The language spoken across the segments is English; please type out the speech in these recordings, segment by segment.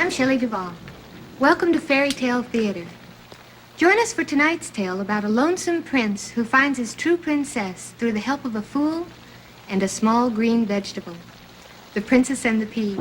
I'm Shelley Duvall. Welcome to Fairy Tale Theater. Join us for tonight's tale about a lonesome prince who finds his true princess through the help of a fool and a small green vegetable. The Princess and the Pea.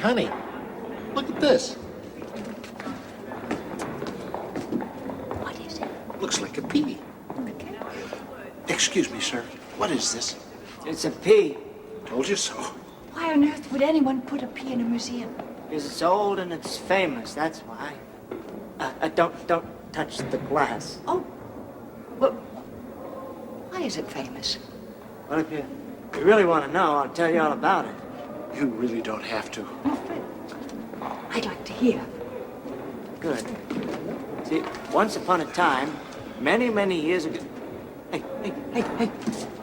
Honey, look at this. What is it? Looks like a pea. Okay. Excuse me, sir. What is this? It's a pea. Told you so. Why on earth would anyone put a pea in a museum? Because it's old and it's famous, that's why. Don't touch the glass. Oh, well, why is it famous? Well, if you really want to know, I'll tell you all about it. You really don't have to. Oh, I'd like to hear. Good. See, once upon a time, many, many years ago... Hey,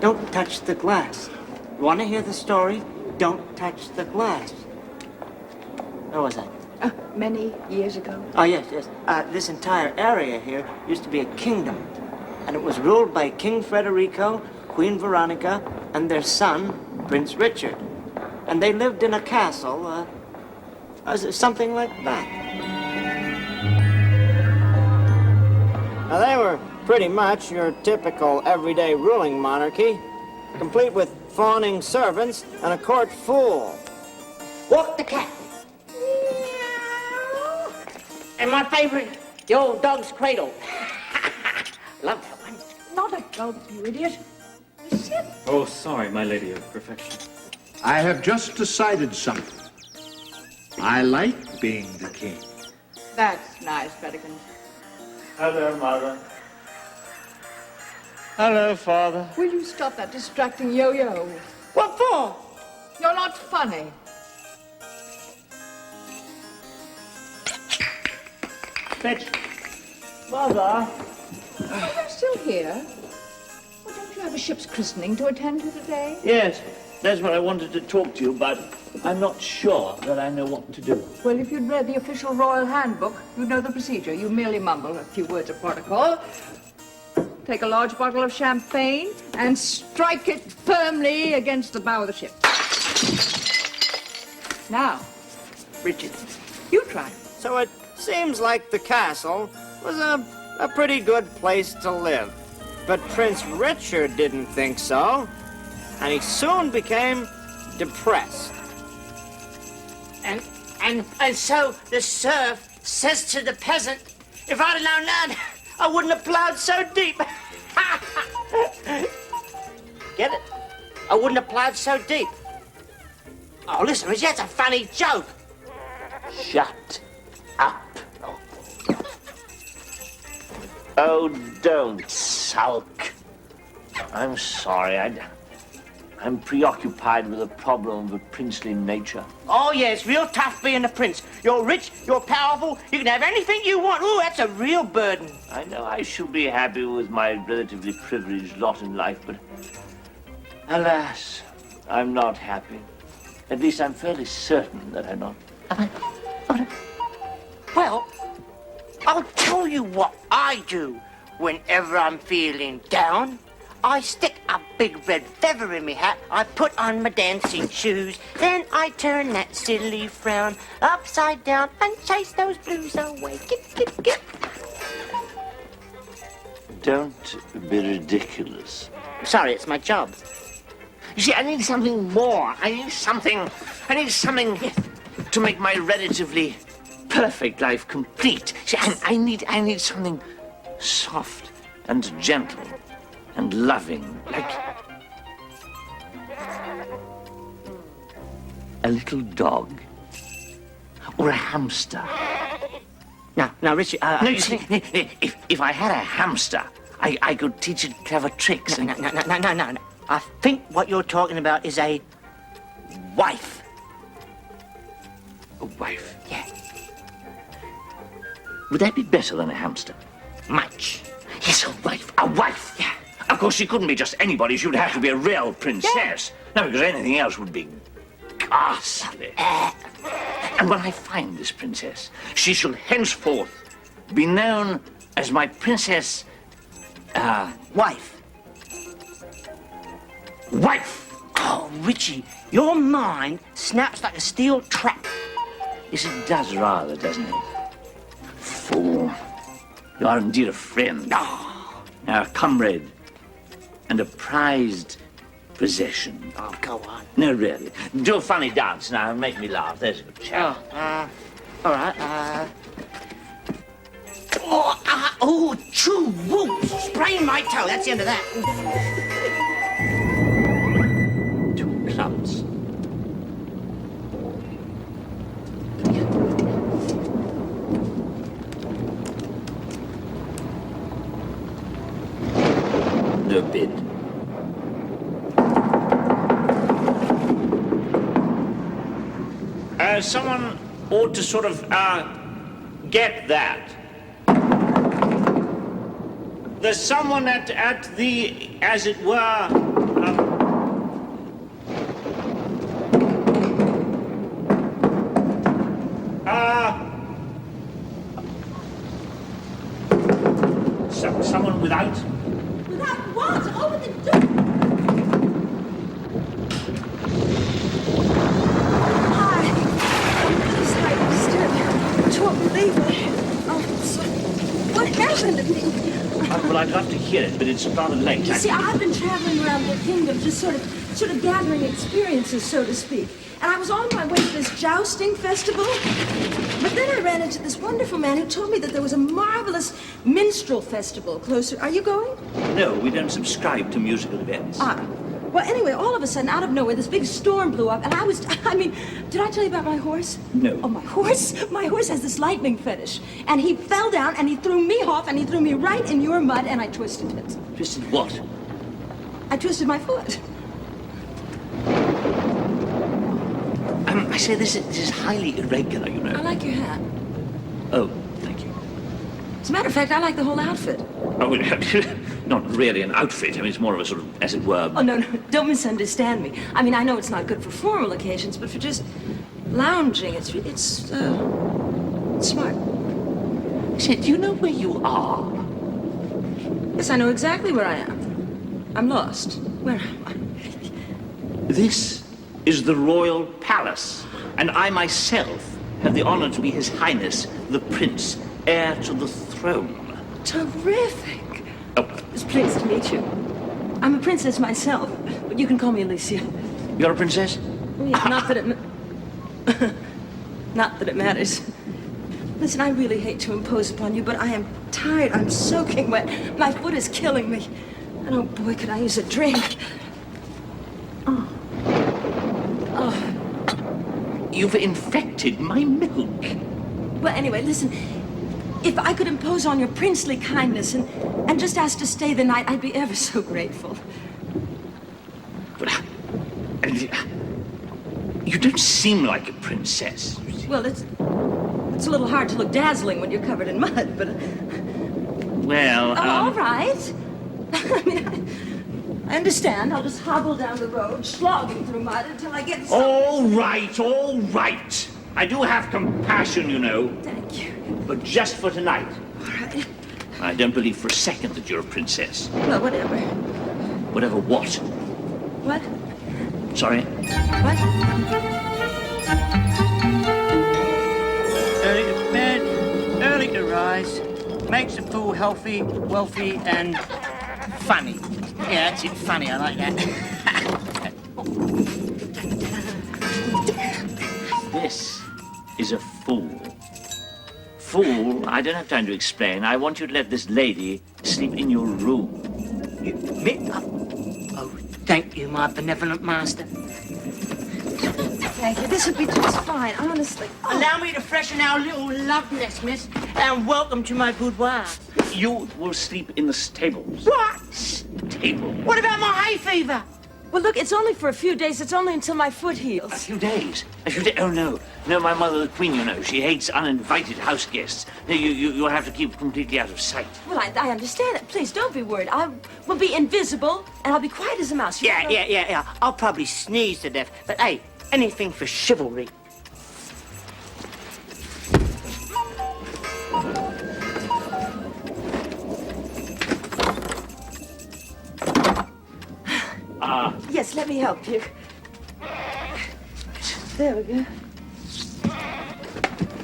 don't touch the glass. You want to hear the story? Don't touch the glass. Where was I? Many years ago. Oh, yes. This entire area here used to be a kingdom. And it was ruled by King Federico, Queen Veronica, and their son, Prince Richard. And they lived in a castle, something like that. Now, they were pretty much your typical everyday ruling monarchy, complete with fawning servants and a court fool. Walk the cat. And my favorite, the old dog's cradle. Love that one. Not a dog, you idiot. Sit. Oh, sorry, my lady of perfection. I have just decided something. I like being the king. That's nice, Pettigan. Hello, Mother. Hello, Father. Will you stop that distracting yo-yo? What for? You're not funny. Fetch. Mother. Oh, you're still here? Well, don't you have a ship's christening to attend to today? Yes, that's what I wanted to talk to you about. I'm not sure that I know what to do. Well, if you'd read the official royal handbook, you'd know the procedure. You merely mumble a few words of protocol, take a large bottle of champagne, and strike it firmly against the bow of the ship. Now, Richard, you try. So it seems like the castle was a pretty good place to live. But Prince Richard didn't think so, and he soon became depressed. And so the serf says to the peasant, if I'd have known that, I wouldn't have plowed so deep. Get it? I wouldn't have plowed so deep. Oh, listen, Richie, that's a funny joke. Shut up. Oh, don't sulk. I'm sorry, I'm preoccupied with a problem of a princely nature. Oh, yeah, it's real tough being a prince. You're rich, you're powerful, you can have anything you want. Ooh, that's a real burden. I know I should be happy with my relatively privileged lot in life, but alas, I'm not happy. At least I'm fairly certain that I'm not. Well, I'll tell you what I do whenever I'm feeling down. I stick a big red feather in me hat, I put on my dancing shoes, then I turn that silly frown upside down and chase those blues away. Get. Don't be ridiculous. Sorry, it's my job. You see, I need something more. I need something to make my relatively perfect life complete. See, I need something soft and gentle and loving, like a little dog or a hamster. Now, Richie, No, you see, if I had a hamster, I could teach it clever tricks. No. I think what you're talking about is a wife. A wife? Yeah. Would that be better than a hamster? Much. Yes, a wife. A wife. Yeah. Of course, she couldn't be just anybody. She would have to be a real princess. No, because anything else would be ghastly. And when I find this princess, she shall henceforth be known as my princess, Wife. wife. Oh, Richie, your mind snaps like a steel trap. Yes, it does rather, doesn't it? Fool. You are indeed a friend. A comrade. And a prized possession. Oh, go on. No, really. Do a funny dance now and make me laugh. There's a good chap. All right, choo, woo, sprain my toe. That's the end of that. 2 clubs. No bid. Someone ought to sort of, get that. There's someone at the, as it were, someone without. Without what? Open the door. What happened to me? Well, I'd love to hear it, but it's rather late. You see, I've been traveling around the kingdom, just sort of gathering experiences, so to speak. And I was on my way to this jousting festival, but then I ran into this wonderful man who told me that there was a marvelous minstrel festival closer. Are you going? No, we don't subscribe to musical events. Well, anyway, all of a sudden, out of nowhere, this big storm blew up, and did I tell you about my horse? No. Oh, my horse? My horse has this lightning fetish. And he fell down, and he threw me off, and he threw me right in your mud, and I twisted it. Twisted what? I twisted my foot. I say this is highly irregular, you know. I like your hat. Oh, thank you. As a matter of fact, I like the whole outfit. Oh, not really an outfit. I mean, it's more of a sort of, as it were... Oh, no, don't misunderstand me. I mean, I know it's not good for formal occasions, but for just lounging, it's smart. Say, do you know where you are? Yes, I know exactly where I am. I'm lost. Where am I? This is the royal palace, and I myself have the honor to be His Highness, the Prince, heir to the throne. Terrific. Oh, It's pleased to meet you. I'm a princess myself, but you can call me Alicia. you're a princess? Yeah, not that it matters. Listen, I really hate to impose upon you, but I am tired. I'm soaking wet. My foot is killing me. And oh boy, could I use a drink. You've infected my milk. Well, anyway, listen. If I could impose on your princely kindness and just ask to stay the night, I'd be ever so grateful. But you don't seem like a princess. Well, it's a little hard to look dazzling when you're covered in mud, but... Well, all right. I mean, I understand. I'll just hobble down the road, slogging through mud until I get... All right. I do have compassion, you know. Thank you. But just for tonight. All right. I don't believe for a second that you're a princess. Well, whatever. Whatever what? What? Sorry? What? Early to bed, early to rise. makes a fool healthy, wealthy, and funny. Yeah, that's it, funny. I like that. This is a fool. Fool, I don't have time to explain. I want you to let this lady sleep in your room. Oh, thank you, my benevolent master. Thank you. This would be just fine, honestly. Allow me to freshen our little love nest, miss, and welcome to my boudoir. You will sleep in the stables. What? Stable. What about my hay fever? Well, look, it's only for a few days. It's only until my foot A heals. few days. A few days. Oh, no. No, my mother, the Queen, you know, she hates uninvited house guests. No, you'll have to keep completely out of sight. Well, I understand that. Please, don't be worried. I will be invisible, and I'll be quiet as a mouse. Yeah. I'll probably sneeze to death, but hey, anything for chivalry. Yes, let me help you. There we go.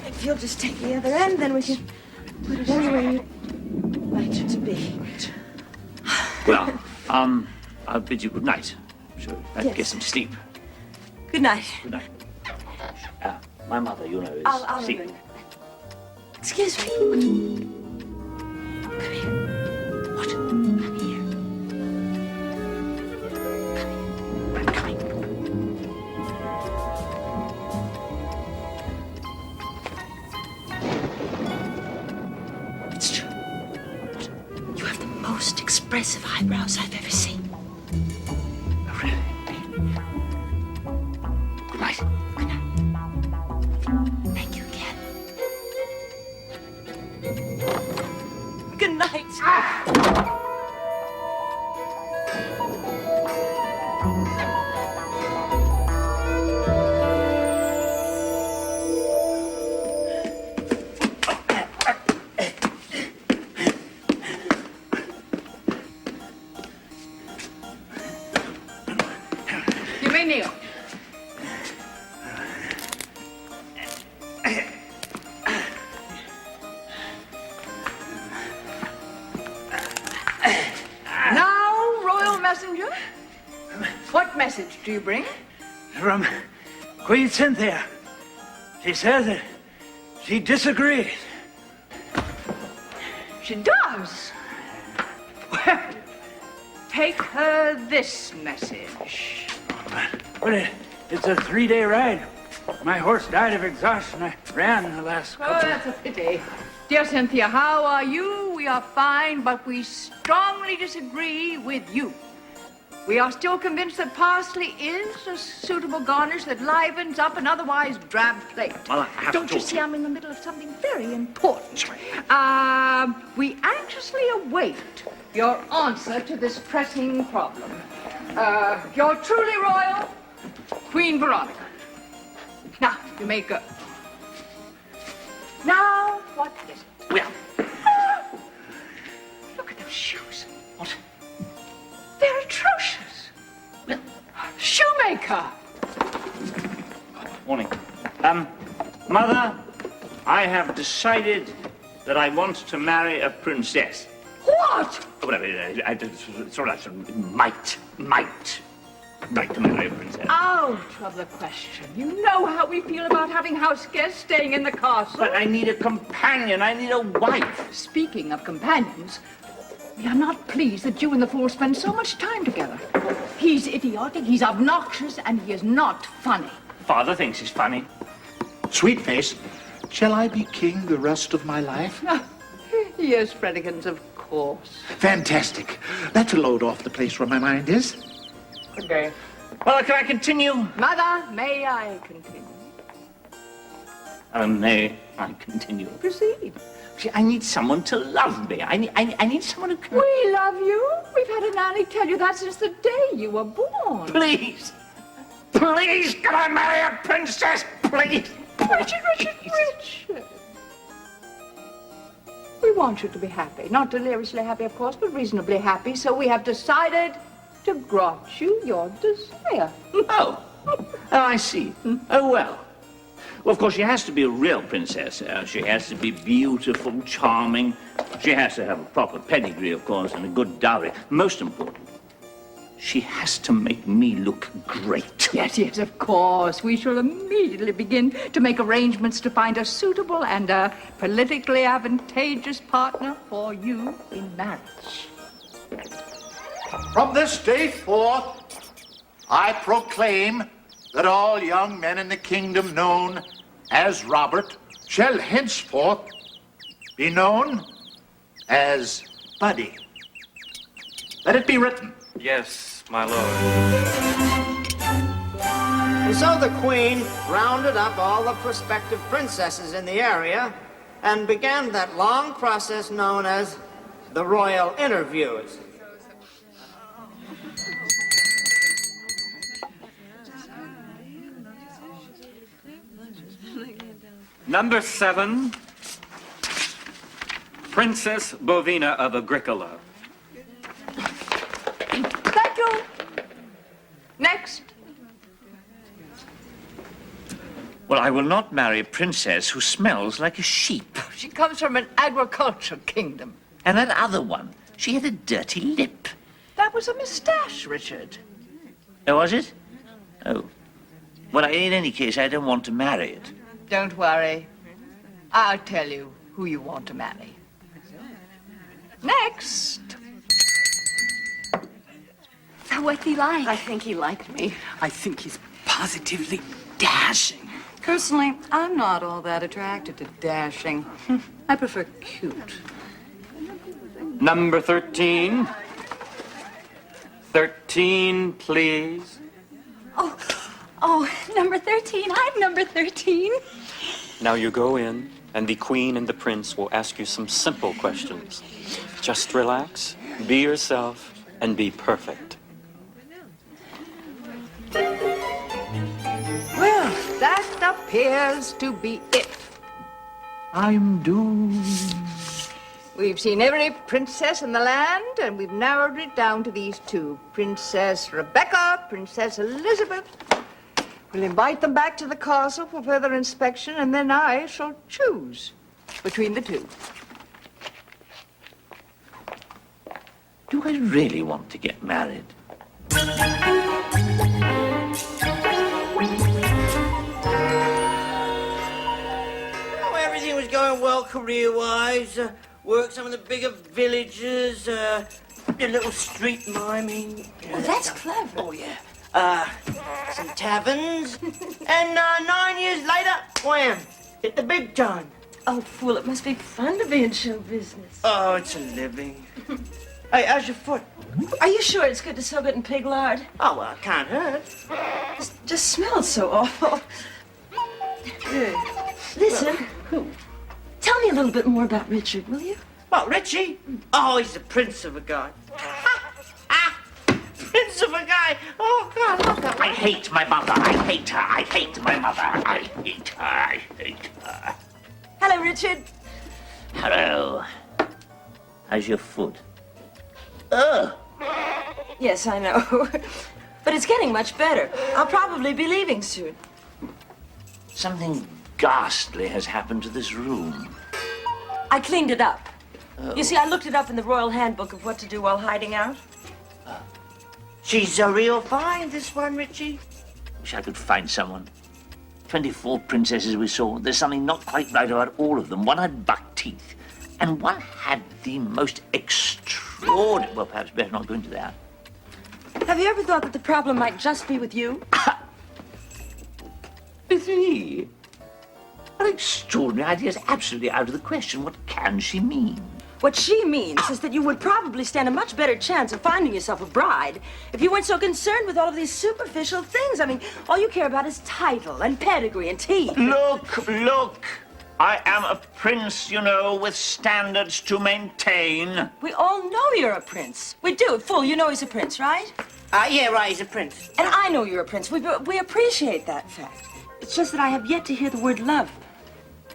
If you'll just take the other end, then we can put it anywhere you'd like it to be. Well, I'll bid you good night. Sure, I'd Yes. get some sleep. Good night. Good night. My mother, you know, is I'll sleeping. Excuse me. Come here. What? Come here. I'm coming. It's true. You have the most expressive eyebrows I've ever seen. Oh, really? Good night. Good night. Thank you again. Good night. You may kneel. Now, royal messenger, what message do you bring? From Queen Cynthia. She says that she disagrees. She does. Well, take her this message. But it's a 3-day ride. My horse died of exhaustion. I ran the last Oh, couple. that's a pity. Dear Cynthia, how are you? We are fine, but we strongly disagree with you. We are still convinced that parsley is a suitable garnish that livens up an otherwise drab plate. Well, I have Don't to you talk see to I'm in the middle of something very important? Sorry. We anxiously await your answer to this pressing problem. You're truly royal, Queen Veronica. Now, you may go. Now, what is it? Well, Look at those shoes. what? They're atrocious. Well, Shoemaker! morning. Mother, I have decided that I want to marry a princess. What? Whatever, it's all right. Might like to marry a princess. Out of the question. You know how we feel about having house guests staying in the castle. But I need a companion. I need a wife. Speaking of companions, we are not pleased that you and the fool spend so much time together. He's idiotic, he's obnoxious, and he is not funny. Father thinks he's funny. Sweet face, shall I be king the rest of my life? Yes, Fredikins, of course. Fantastic. That's a load off the place where my mind is. Okay. Well, can I continue? Mother, may I continue? May I continue? Proceed. See, I need someone to love me. I need someone who can... We love you. We've had a nanny tell you that since the day you were born. Please, can I marry a princess, please? Richard. We want you to be happy. Not deliriously happy, of course, but reasonably happy. So we have decided to grant you your desire. Oh, I see. Oh, well. Well, of course, she has to be a real princess. She has to be beautiful, charming. She has to have a proper pedigree, of course, and a good dowry. Most important, she has to make me look great. Yes, yes, of course. We shall immediately begin to make arrangements to find a suitable and a politically advantageous partner for you in marriage. From this day forth, I proclaim that all young men in the kingdom known as Robert shall henceforth be known as Buddy. Let it be written. Yes, my lord. And so the queen rounded up all the prospective princesses in the area and began that long process known as the royal interviews. Number 7, Princess Bovina of Agricola. Thank you. Next. Well, I will not marry a princess who smells like a sheep. She comes from an agricultural kingdom. And that other one, she had a dirty lip. That was a moustache, Richard. Oh, was it? Oh. Well, in any case, I don't want to marry it. Don't worry. I'll tell you who you want to marry. Next. What's he like? I think he liked me. I think he's positively dashing. Personally, I'm not all that attracted to dashing. I prefer cute. Number 13. 13, please. Oh, number 13. I'm number 13. Now you go in, and the queen and the prince will ask you some simple questions. Just relax, be yourself, and be perfect. Well, that appears to be it. I'm doomed. We've seen every princess in the land, and we've narrowed it down to these two. Princess Rebecca, Princess Elizabeth. We'll invite them back to the castle for further inspection, and then I shall choose between the two. Do I really want to get married? Oh, everything was going well career-wise. Worked some of the bigger villages, did a little street miming. Oh, that's clever. Oh, yeah. Some taverns. And 9 years later, wham, hit the big time. Oh, fool, it must be fun to be in show business. Oh, it's a living. Hey, how's your foot? Are you sure it's good to soak it in pig lard? Oh, well, it can't hurt. It just smells so awful. Listen, tell me a little bit more about Richard, will you? What, Richie? Oh, he's the prince of a guy. Prince of a guy. Oh, God, look at I hate my mother. I hate her. I hate my mother. I hate her. I hate her. Hello, Richard. Hello. How's your foot? Ugh. Yes, I know. But it's getting much better. I'll probably be leaving soon. Something ghastly has happened to this room. I cleaned it up. You see, I looked it up in the Royal Handbook of what to do while hiding out. She's a real find, this one, Richie. Wish I could find someone. 24 princesses we saw. There's something not quite right about all of them. One had buck teeth, and one had the most extraordinary... Well, perhaps better not go into that. Have you ever thought that the problem might just be with you? With me? An extraordinary idea is absolutely out of the question. What can she mean? What she means is that you would probably stand a much better chance of finding yourself a bride if you weren't so concerned with all of these superficial things. I mean, all you care about is title and pedigree and teeth. Look! I am a prince, you know, with standards to maintain. We all know you're a prince. We do. Fool, you know he's a prince, right? Yeah, right, he's a prince. And I know you're a prince. We appreciate that fact. It's just that I have yet to hear the word love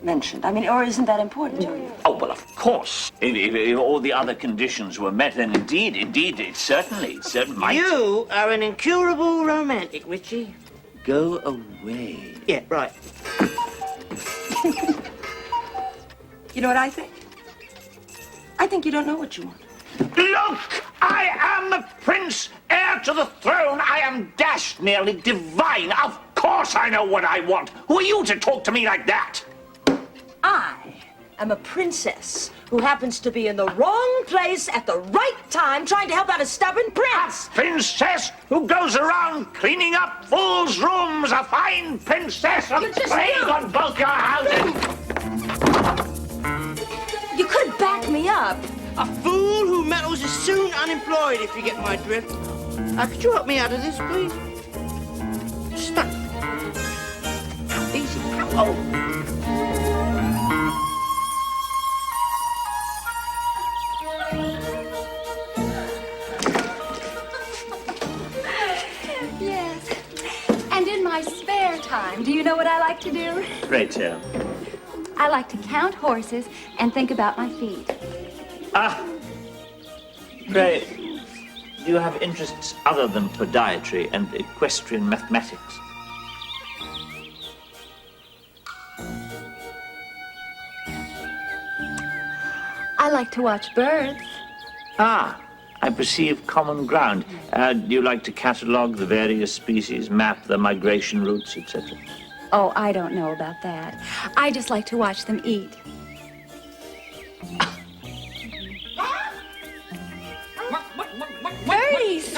mentioned. I mean, or isn't that important to you? Oh, well, of course. If all the other conditions were met, then indeed, it certainly might. You are an incurable romantic, Richie. Go away. Yeah, right. You know what I think? I think you don't know what you want. Look! I am the prince, heir to the throne. I am dashed nearly divine. Of course I know what I want. Who are you to talk to me like that? I am a princess who happens to be in the wrong place at the right time trying to help out a stubborn prince. A princess who goes around cleaning up fools' rooms. A fine princess. A plague on both your houses. You could have backed me up. A fool who meddles is soon unemployed, if you get my drift. Could you help me out of this, please? Stuck. Easy. Oh. Yes. And in my spare time, do you know what I like to do? Pray tell. I like to count horses and think about my feet. Pray, do you have interests other than podiatry and equestrian mathematics? I like to watch birds. I perceive common ground. Do you like to catalogue the various species, map the migration routes, etc.? Oh, I don't know about that. I just like to watch them eat. Birdies!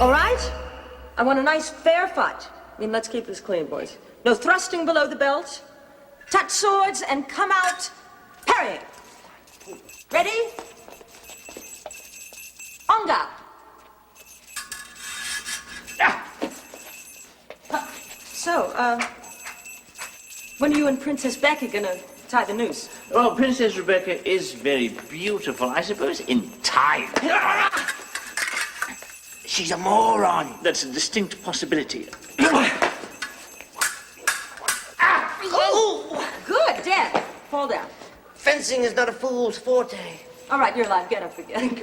All right? I want a nice fair fight. I mean, let's keep this clean, boys. No thrusting below the belt. Touch swords and come out parrying. Ready? On guard. So, when are you and Princess Becky gonna tie the noose? Well, Princess Rebecca is very beautiful. I suppose in time. She's a moron. That's a distinct possibility. Good, Dad. Fall down. Fencing is not a fool's forte. All right, you're alive. Get up again.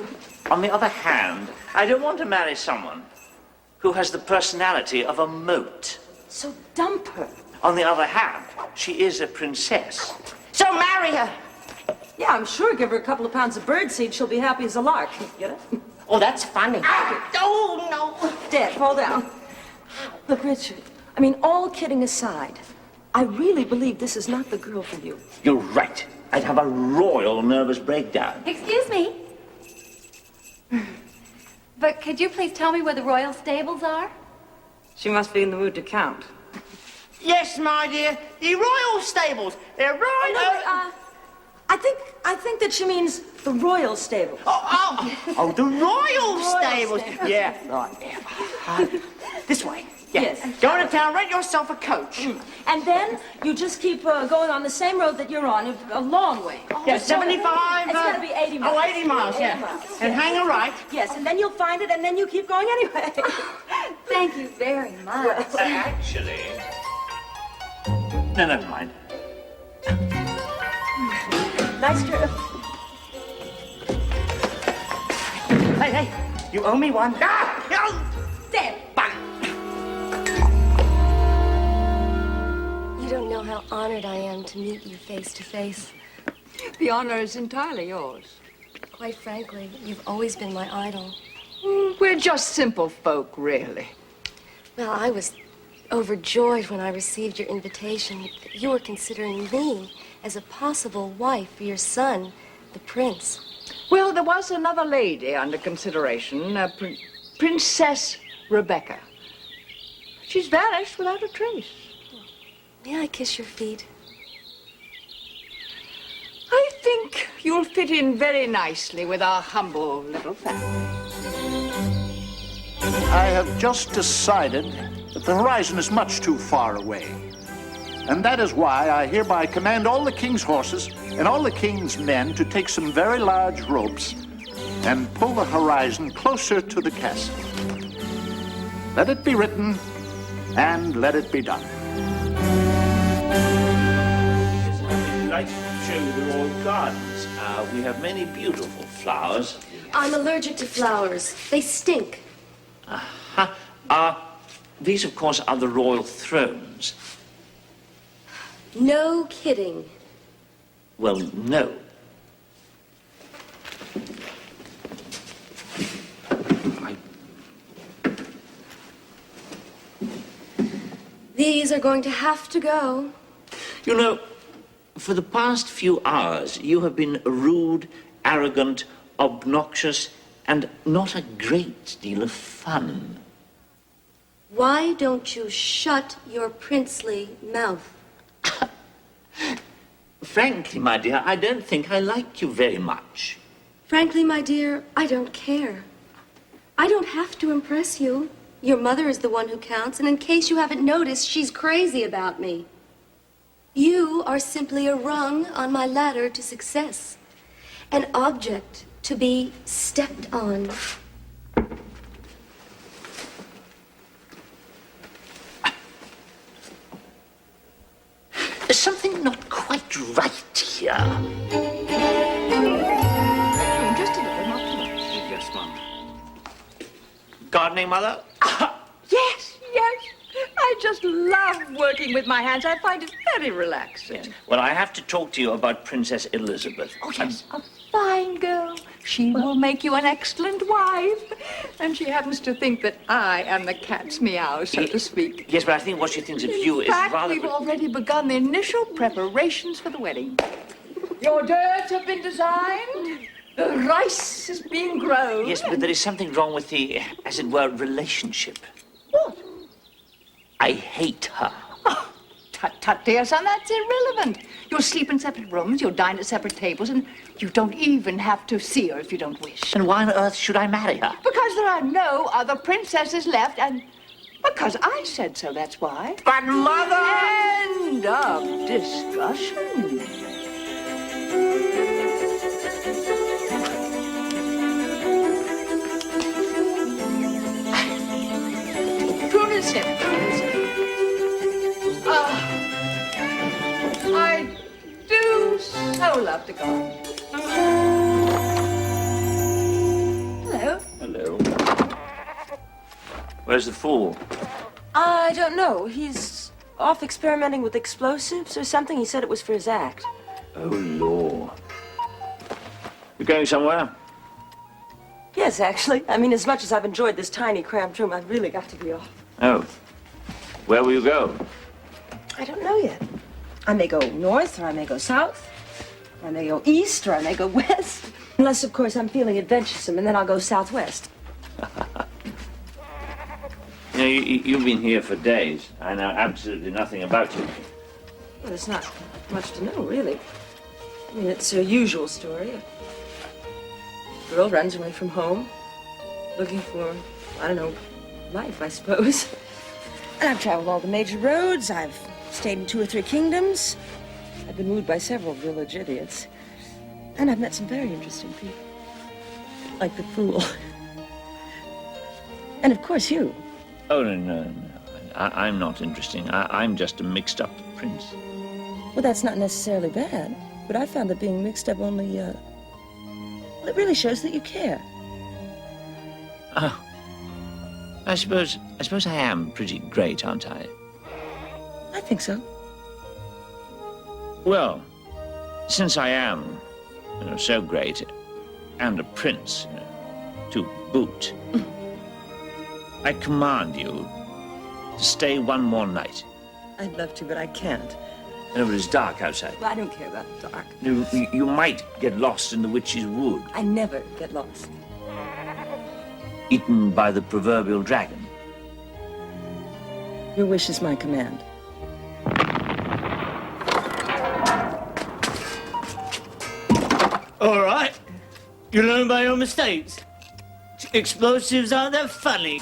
On the other hand, I don't want to marry someone who has the personality of a moat. So dump her. On the other hand, she is a princess. So marry her. Yeah, I'm sure give her a couple of pounds of birdseed, she'll be happy as a lark. Get it? Oh, that's funny. Oh, no. Dad, fall down. Look, Richard, I mean, all kidding aside, I really believe this is not the girl for you. You're right. I'd have a royal nervous breakdown. Excuse me. But could you please tell me where the royal stables are? She must be in the mood to count. Yes, my dear. The royal stables. They're right I think that she means the royal stables. Oh, the royal stables. Yeah, right. This way. Yeah. Yes. Go into town, rent yourself a coach. And then you just keep going on the same road that you're on, a long way. Yeah, 75. It's got to be 80 miles. Oh, 80 miles, yeah. 80 miles, And yes. hang a right. Yes, and then you'll find it, and then you keep going anyway. Thank you very much. Actually... No, never mind. Nice girl. Hey, you owe me one. Dad! You don't know how honored I am to meet you face to face. The honor is entirely yours. Quite frankly, you've always been my idol. We're just simple folk, really. Well, I was overjoyed when I received your invitation that you were considering me as a possible wife for your son, the prince. Well, there was another lady under consideration, Princess Rebecca. She's vanished without a trace. May I kiss your feet? I think you'll fit in very nicely with our humble little family. I have just decided that the horizon is much too far away. And that is why I hereby command all the king's horses and all the king's men to take some very large ropes and pull the horizon closer to the castle. Let it be written, and let it be done. I'd like to show you the royal gardens. We have many beautiful flowers. I'm allergic to flowers. They stink. these, of course, are the royal thrones. No kidding. Well, no. These are going to have to go. You know, for the past few hours, you have been rude, arrogant, obnoxious, and not a great deal of fun. Why don't you shut your princely mouth? Frankly, my dear, I don't think I like you very much. Frankly, my dear, I don't care. I don't have to impress you. Your mother is the one who counts, and in case you haven't noticed, she's crazy about me. You are simply a rung on my ladder to success, an object to be stepped on. There's something not quite right here. Just a little, not too much. Yes, Mum. Gardening, Mother? Yes, yes. I just love working with my hands. I find it very relaxing. Yes. Well, I have to talk to you about Princess Elizabeth. Oh, yes. A fine girl. She will make you an excellent wife. And she happens to think that I am the cat's meow, so to speak. Yes, but I think what she thinks of you is In fact, rather... we've already begun the initial preparations for the wedding. Your dirts have been designed. The rice is being grown. Yes, but there is something wrong with the, as it were, relationship. What? I hate her. Oh, tut, dear son, that's irrelevant. You'll sleep in separate rooms, you'll dine at separate tables, and you don't even have to see her if you don't wish. And why on earth should I marry her? Because there are no other princesses left, and because I said so, that's why. But, Mother! End of discussion. Prudence here. I do so love to garden. Hello. Hello. Where's the fool? I don't know. He's off experimenting with explosives or something. He said it was for his act. Oh, Lord. You going somewhere? Yes, actually. I mean, as much as I've enjoyed this tiny, cramped room, I've really got to be off. Oh. Where will you go? I don't know yet. I may go north, or I may go south. Or I may go east, or I may go west. Unless, of course, I'm feeling adventuresome, and then I'll go southwest. You know, you've been here for days. I know absolutely nothing about you. Well, there's not much to know, really. I mean, it's a usual story. A girl runs away from home, looking for, I don't know, life, I suppose. And I've traveled all the major roads. I've stayed in 2 or 3 kingdoms. I've been wooed by several village idiots. And I've met some very interesting people. Like the fool. And of course you. Oh, no. I'm not interesting. I'm just a mixed-up prince. Well, that's not necessarily bad. But I found that being mixed up only, well, it really shows that you care. Oh. I suppose I am pretty great, aren't I? I think so. Well, since I am, so great, and a prince, to boot, I command you to stay one more night. I'd love to, but I can't. No, but it's dark outside. Well, I don't care about the dark. You might get lost in the witch's wood. I never get lost. Eaten by the proverbial dragon. Your wish is my command. All right. You learn by your mistakes. Explosives aren't that funny.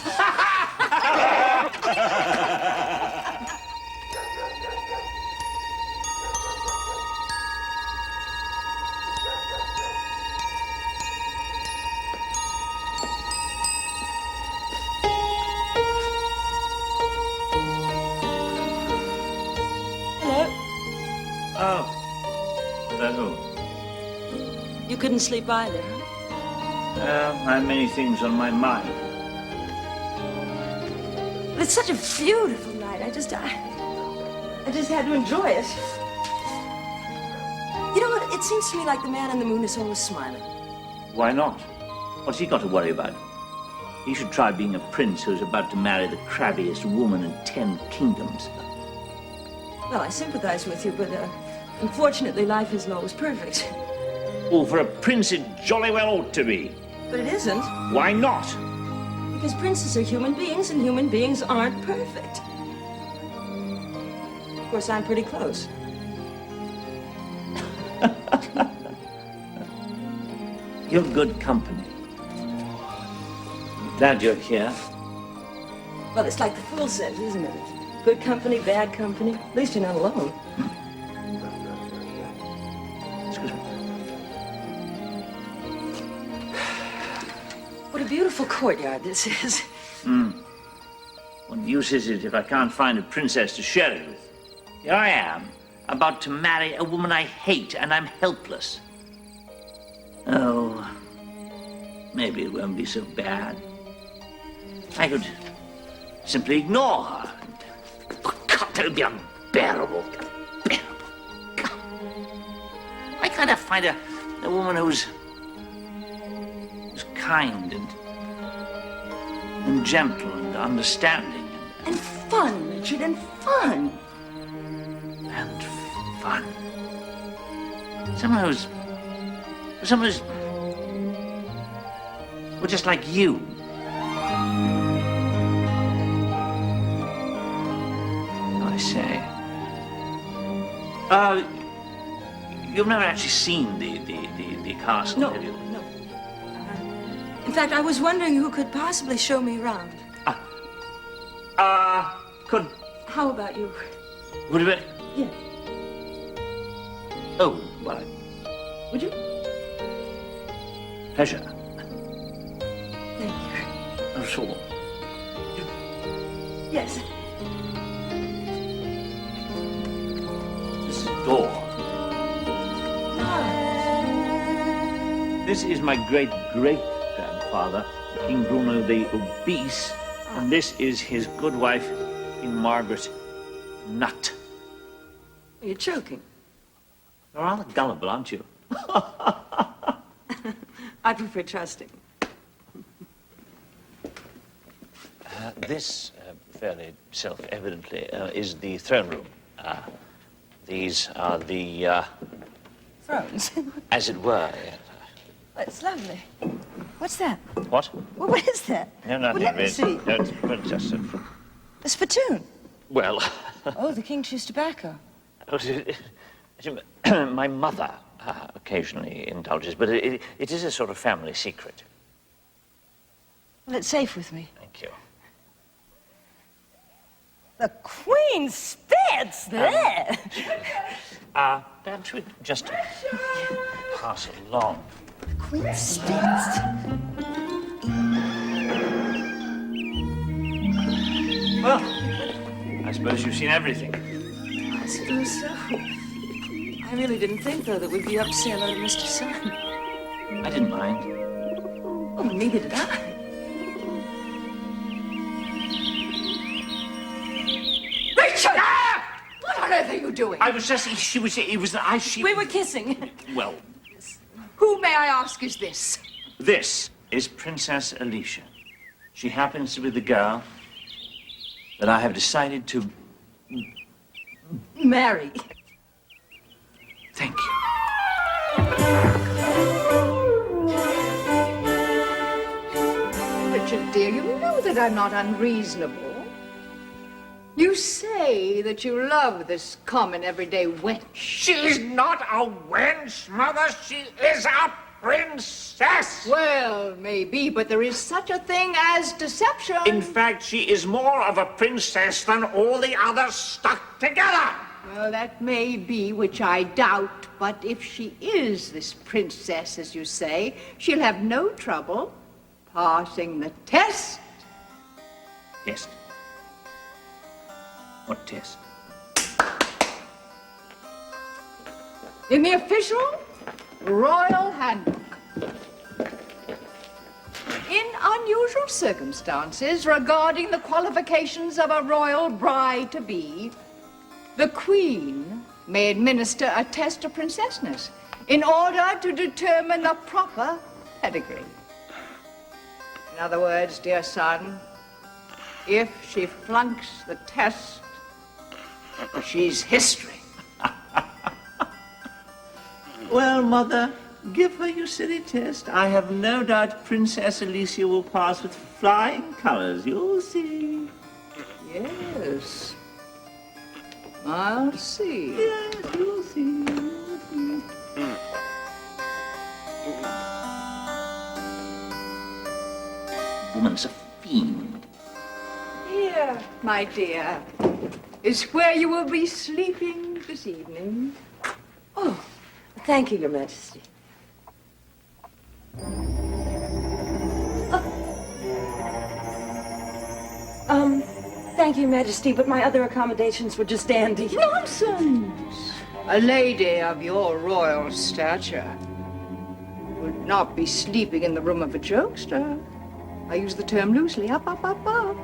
Oh. Hello. You couldn't sleep either, I have many things on my mind. it's such a beautiful night. I just had to enjoy it. You know what? It seems to me like the man in the moon is always smiling. Why not? What's he got to worry about? He should try being a prince who's about to marry the crabbiest woman in 10 kingdoms. Well, I sympathize with you, but unfortunately, life isn't always perfect. Oh, for a prince, it jolly well ought to be. But it isn't. Why not? Because princes are human beings, and human beings aren't perfect. Of course, I'm pretty close. You're good company. Glad you're here. Well, it's like the fool says, isn't it? Good company, bad company. At least you're not alone. Excuse me. What a beautiful courtyard this is. What use is it if I can't find a princess to share it with? Here I am, about to marry a woman I hate, and I'm helpless. Oh, maybe it won't be so bad. I could simply ignore her. Oh, God, that would be unbearable. Unbearable. God. Why can't I find a woman who's kind and gentle and understanding And fun, Richard, and fun. and fun? Someone who's well, just like you. I say. You've never actually seen the castle, No, have you? no. In fact, I was wondering who could possibly show me around. Could How about you? would it be? Yeah. Oh, well, Would you? pleasure. Thank you. Oh, sure. Yes. This is the door. This is my great-great-grandfather, King Bruno the Obese, and this is his good wife, King Margaret Nut. You're choking. You're rather gullible, aren't you? I prefer trusting. This, fairly self-evidently, is the throne room. These are the, Thrones. as it were. That's lovely. What's that? What? Well, what is that? No, nothing. Well, let me see. No, it's just A spittoon. well, Oh, the king chews tobacco. my mother occasionally indulges, but it is a sort of family secret. Well, it's safe with me. Thank you. The Queen spits there. Perhaps we'd just pass along. The Queen spits. Well, I suppose you've seen everything. I suppose so. I really didn't think, though, that we'd be up to say hello to Mr. Sun. I didn't mind. Oh, neither did I. Richard! What on earth are you doing? I was just, she We were kissing. Well, Who, may I ask, is this? this is Princess Alicia. She happens to be the girl that I have decided to Marry. thank you. Richard, dear, you know that I'm not unreasonable. You say that you love this common, everyday wench. She's not a wench, Mother. She is a princess. Well, maybe, but there is such a thing as deception. In fact, she is more of a princess than all the others stuck together. Well, that may be, which I doubt, but if she is this princess, as you say, she'll have no trouble passing the test. Test? What test? In the official royal handbook. In unusual unusual circumstances regarding the qualifications of a royal bride-to-be, the Queen may administer a test of princessness in order to determine the proper pedigree. In other words, dear son, if she flunks the test, she's history. Well, Mother, give her your silly test. I have no doubt Princess Alicia will pass with flying colors. You'll see. Yes. I'll see. Yes, you'll see. Woman's a fiend. Here, my dear, is where you will be sleeping this evening. Oh, thank you, Your Majesty. Thank you, Majesty, but my other accommodations were just dandy. Nonsense! A lady of your royal stature would not be sleeping in the room of a jokester. I use the term loosely. Up, up, up, up.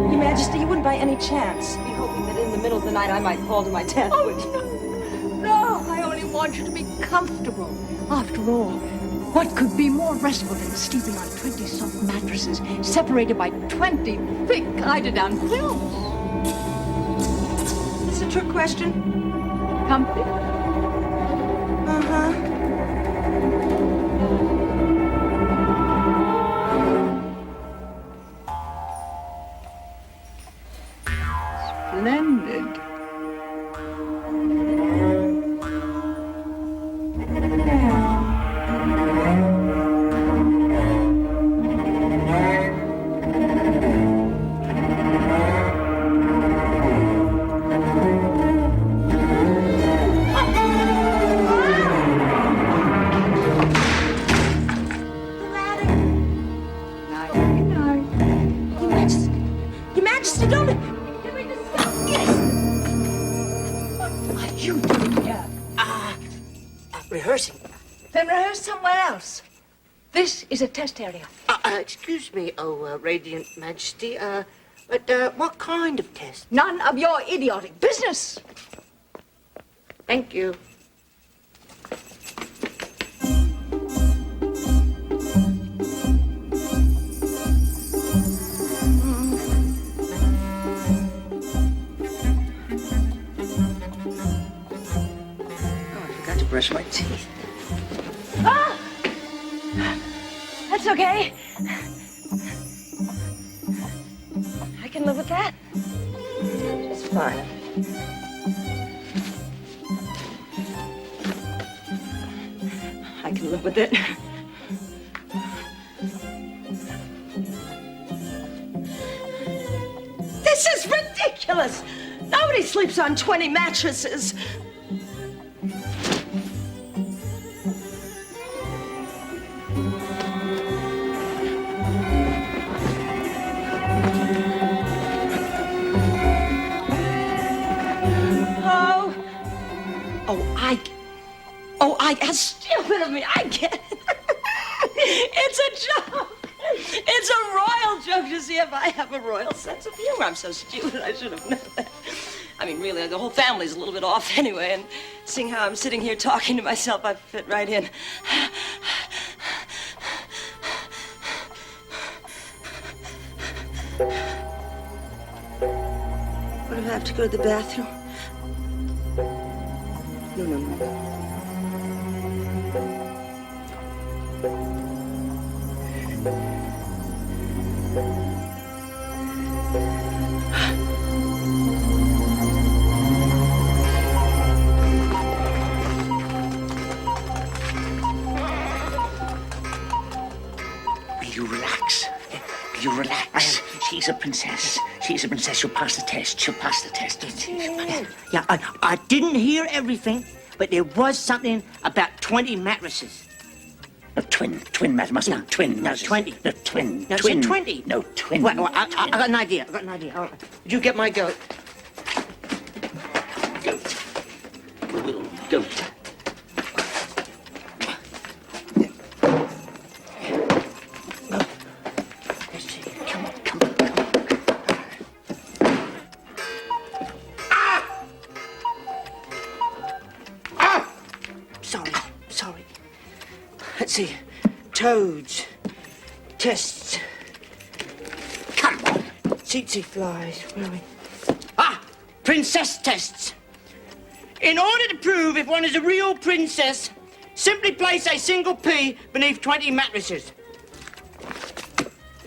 Your Majesty, you wouldn't by any chance be hoping that in the middle of the night I might fall to my death, would you? No, I only want you to be comfortable. After all, what could be more restful than sleeping on 20 soft mattresses separated by 20 thick eiderdown quilts? Is this a trick question? Comfy? Uh-huh. Splendid. Your Majesty, don't... What are you doing here? Rehearsing. Then rehearse somewhere else. This is a test area. Excuse me, Radiant Majesty, but what kind of test? None of your idiotic business. Thank you. Brush my teeth. Ah! That's okay. I can live with that. Just fine. I can live with it. This is ridiculous! Nobody sleeps on 20 mattresses. How stupid of me. I get it. It's a joke. It's a royal joke to see if I have a royal sense of humor. I'm so stupid. I should have known that. I mean, really, the whole family's a little bit off anyway, and seeing how I'm sitting here talking to myself, I fit right in. What if I have to go to the bathroom? No. You relax. You relax. She's a princess. She's a princess. She'll pass the test. She'll pass the test. Yeah, I didn't hear everything, but there was something about 20 mattresses. No, twin matter. Must be twin. No, 20. No, twin. No, twin. 20. No, twin. Well, I got an idea. All right. You get my goat. Goat. Little goat. sorry. Let's see. Toads. Tests. Come on. Tsetse flies. Where are we? Ah! Princess tests. In order to prove if one is a real princess, simply place a single pea beneath 20 mattresses.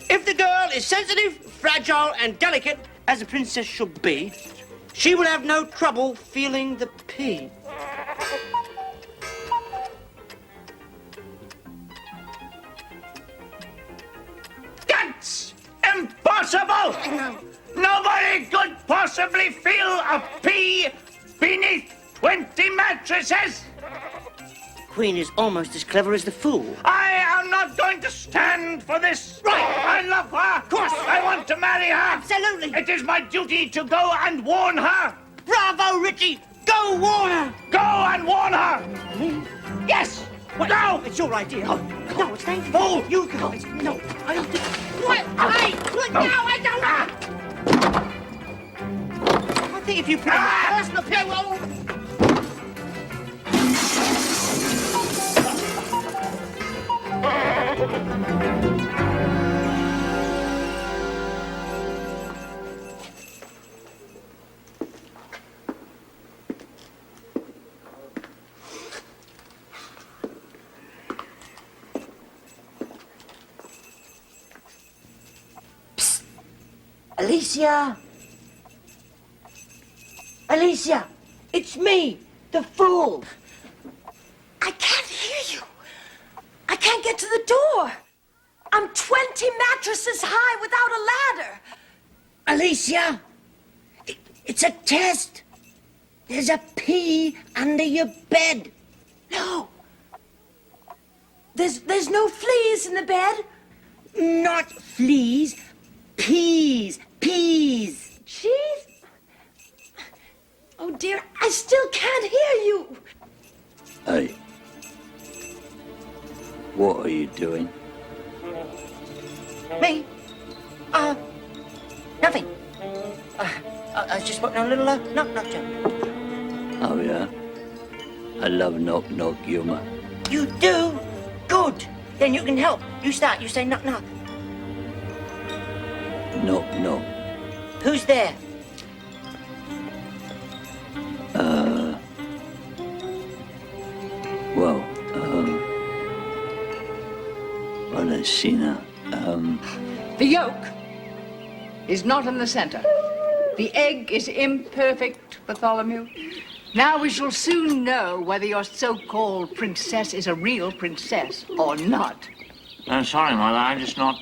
If the girl is sensitive, fragile, and delicate, as a princess should be, she will have no trouble feeling the pea. That's impossible! Nobody could possibly feel a pea beneath 20 mattresses! Queen is almost as clever as the fool. I am not going to stand for this. Right. I love her. Of course. I want to marry her. Absolutely. It is my duty to go and warn her. Bravo, Richie! Go warn her! Go and warn her. Me? Yes. What? Go. It's your idea. Oh. No, it's not. Fool! You go. No, I don't think... What? Hey! Look, no, I don't... I think if you put a personal pillow... Psst. Alicia! Alicia! It's me, the fool! I can't hear you. I can't get to the door. I'm 20 mattresses high without a ladder. Alicia! It's a test! There's a pea under your bed. No. There's no fleas in the bed? Not fleas, peas, peas. Cheese? Oh, dear, I still can't hear you. Hey. What are you doing? Me? Nothing. I was just putting on a little knock-knock joke. Oh, yeah? I love knock-knock humor. You do? Good. Then you can help. You start. You say knock-knock. Knock-knock. Who's there? Well, let's see now. The yolk is not in the center. The egg is imperfect, Bartholomew. Now we shall soon know whether your so-called princess is a real princess or not. I'm sorry, Mother. I'm just not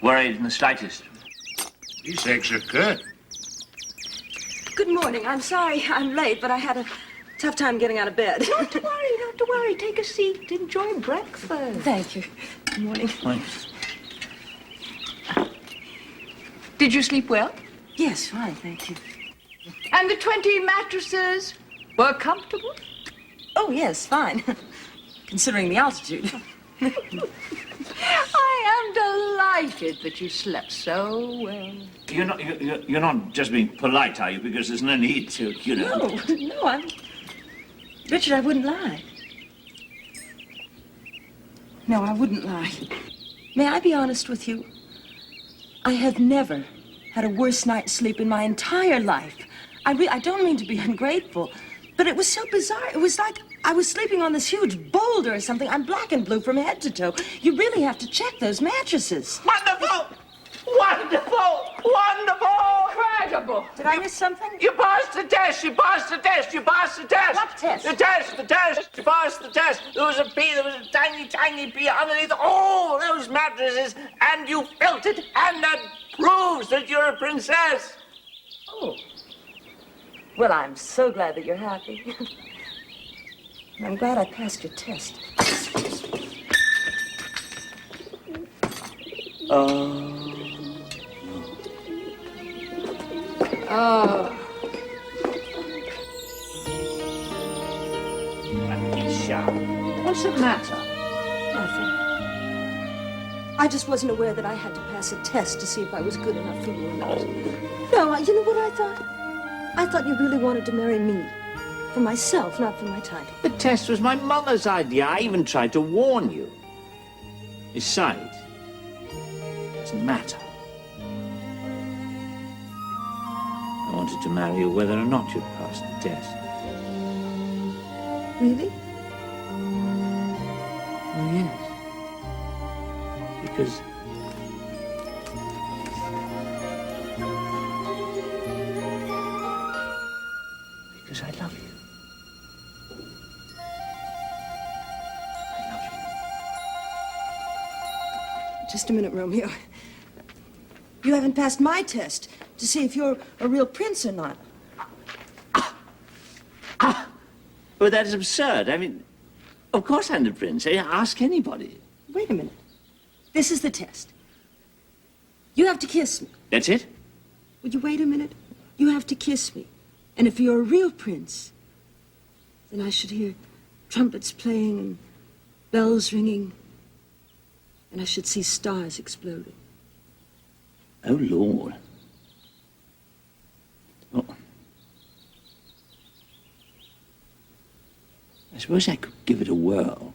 worried in the slightest. These eggs are good. Good morning. I'm sorry I'm late, but I had a tough time getting out of bed. Not to worry, not to worry. Take a seat. Enjoy breakfast. Thank you. Good morning. Thanks. Did you sleep well? Yes, fine, thank you. And the 20 mattresses were comfortable? Oh, yes, fine. Considering the altitude. I am delighted that you slept so well. You're not just being polite, are you? Because there's no need to, you know. No, I'm... Richard, I wouldn't lie. No, I wouldn't lie. May I be honest with you? I have never had a worse night's sleep in my entire life. I don't mean to be ungrateful, but it was so bizarre. It was like I was sleeping on this huge boulder or something. I'm black and blue from head to toe. You really have to check those mattresses. Wonderful! Wonderful! Wonderful! Incredible! Did I miss something? You passed the test! You passed the test! You passed the test! What test? The test! The test! You passed the test! There was a pea, there was a tiny, tiny pea underneath all those mattresses, and you felt it, and that proves that you're a princess! Oh. Well, I'm so glad that you're happy. I'm glad I passed your test. Alicia, what's the matter? Nothing. I just wasn't aware that I had to pass a test to see if I was good enough for you or not. No, you know what I thought? I thought you really wanted to marry me. for myself, not for my title. The test was my mother's idea. I even tried to warn you. Besides, it doesn't matter. I wanted to marry you whether or not you'd passed the test. Really? Oh, yes. Because I love you. Just a minute, Romeo. You haven't passed my test to see if you're a real prince or not. But that is absurd. I mean, of course I'm the prince. Ask anybody. Wait a minute. This is the test. You have to kiss me. That's it? Would you wait a minute? You have to kiss me. And if you're a real prince, then I should hear trumpets playing and bells ringing, and I should see stars exploding. Oh, Lord. Oh. I suppose I could give it a whirl.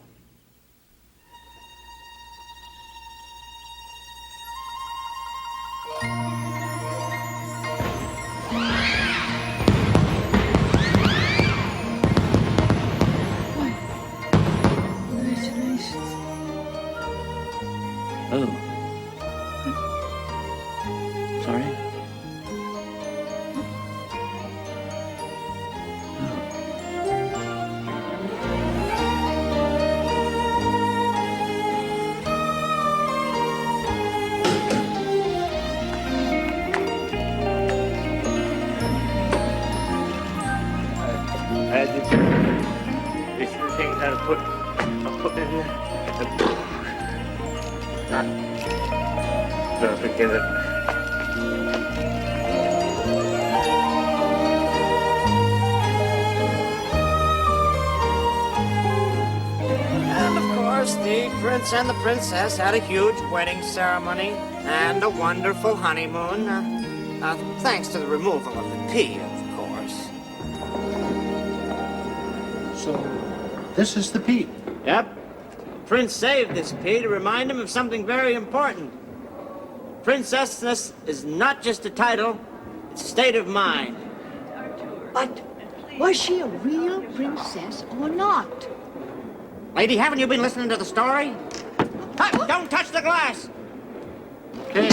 Congratulations. Oh. Sorry? I had these things I'll put in there. Don't forget it. And of course, the prince and the princess had a huge wedding ceremony and a wonderful honeymoon. Thanks to the removal of the P, of course. So, this is the P. Yep. Prince saved this P to remind him of something very important. Princessness is not just a title, it's a state of mind. But was she a real princess or not? Lady, haven't you been listening to the story? Don't touch the glass! Okay.